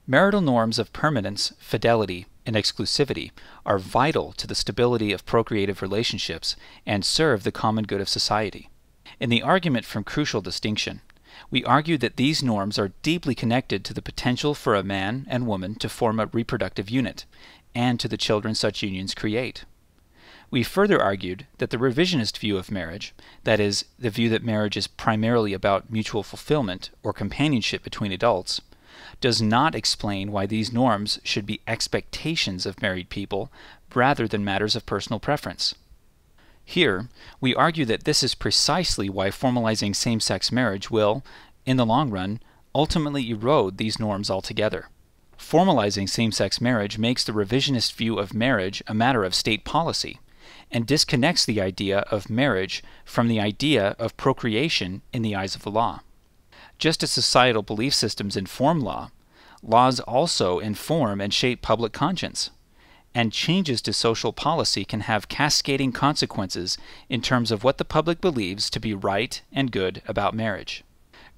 Marital norms of permanence, fidelity, and exclusivity are vital to the stability of procreative relationships and serve the common good of society. In the argument from crucial distinction, we argue that these norms are deeply connected to the potential for a man and woman to form a reproductive unit, and to the children such unions create. We further argued that the revisionist view of marriage, that is, the view that marriage is primarily about mutual fulfillment or companionship between adults, does not explain why these norms should be expectations of married people rather than matters of personal preference. Here, we argue that this is precisely why formalizing same-sex marriage will, in the long run, ultimately erode these norms altogether. Formalizing same-sex marriage makes the revisionist view of marriage a matter of state policy, and disconnects the idea of marriage from the idea of procreation in the eyes of the law. Just as societal belief systems inform law, laws also inform and shape public conscience, and changes to social policy can have cascading consequences in terms of what the public believes to be right and good about marriage.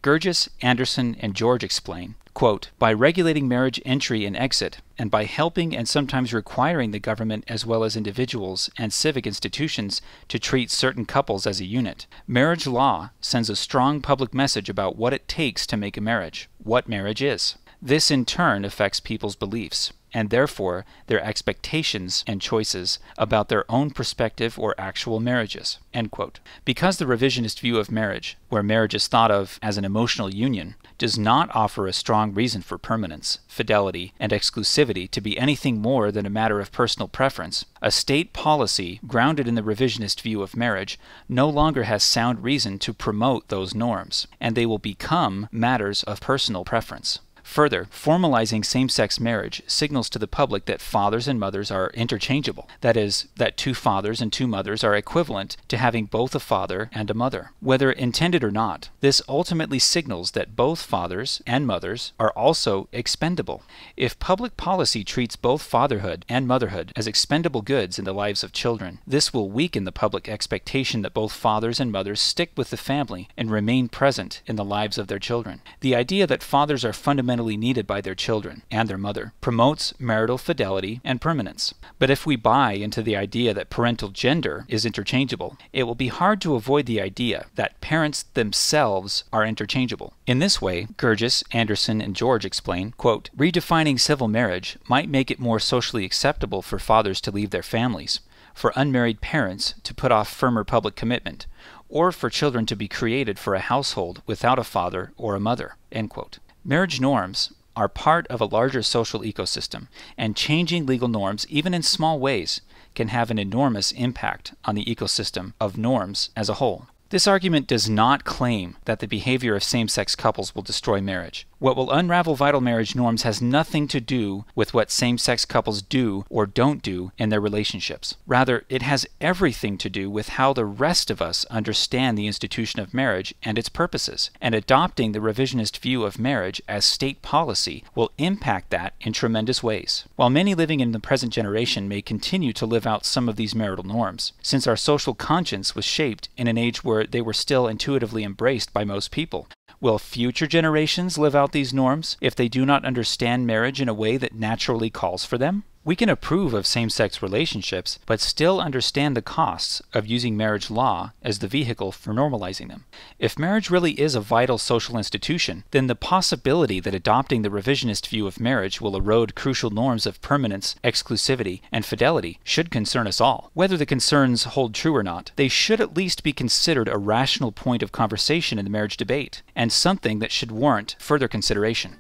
Gurgis, Anderson, and George explain, quote, "By regulating marriage entry and exit, and by helping and sometimes requiring the government as well as individuals and civic institutions to treat certain couples as a unit, marriage law sends a strong public message about what it takes to make a marriage, what marriage is. This in turn affects people's beliefs, and therefore their expectations and choices about their own prospective or actual marriages." End quote. Because the revisionist view of marriage, where marriage is thought of as an emotional union, does not offer a strong reason for permanence, fidelity, and exclusivity to be anything more than a matter of personal preference, a state policy grounded in the revisionist view of marriage no longer has sound reason to promote those norms, and they will become matters of personal preference. Further, formalizing same-sex marriage signals to the public that fathers and mothers are interchangeable. That is, that two fathers and two mothers are equivalent to having both a father and a mother. Whether intended or not, this ultimately signals that both fathers and mothers are also expendable. If public policy treats both fatherhood and motherhood as expendable goods in the lives of children, this will weaken the public expectation that both fathers and mothers stick with the family and remain present in the lives of their children. The idea that fathers are fundamentally needed by their children and their mother promotes marital fidelity and permanence. But if we buy into the idea that parental gender is interchangeable, it will be hard to avoid the idea that parents themselves are interchangeable. In this way, Gurgis, Anderson, and George explain, quote, "Redefining civil marriage might make it more socially acceptable for fathers to leave their families, for unmarried parents to put off firmer public commitment, or for children to be created for a household without a father or a mother." End quote. Marriage norms are part of a larger social ecosystem, and changing legal norms, even in small ways, can have an enormous impact on the ecosystem of norms as a whole. This argument does not claim that the behavior of same-sex couples will destroy marriage. What will unravel vital marriage norms has nothing to do with what same-sex couples do or don't do in their relationships. Rather, it has everything to do with how the rest of us understand the institution of marriage and its purposes, and adopting the revisionist view of marriage as state policy will impact that in tremendous ways. While many living in the present generation may continue to live out some of these marital norms, since our social conscience was shaped in an age where they were still intuitively embraced by most people, will future generations live out these norms if they do not understand marriage in a way that naturally calls for them? We can approve of same-sex relationships, but still understand the costs of using marriage law as the vehicle for normalizing them. If marriage really is a vital social institution, then the possibility that adopting the revisionist view of marriage will erode crucial norms of permanence, exclusivity, and fidelity should concern us all. Whether the concerns hold true or not, they should at least be considered a rational point of conversation in the marriage debate, and something that should warrant further consideration.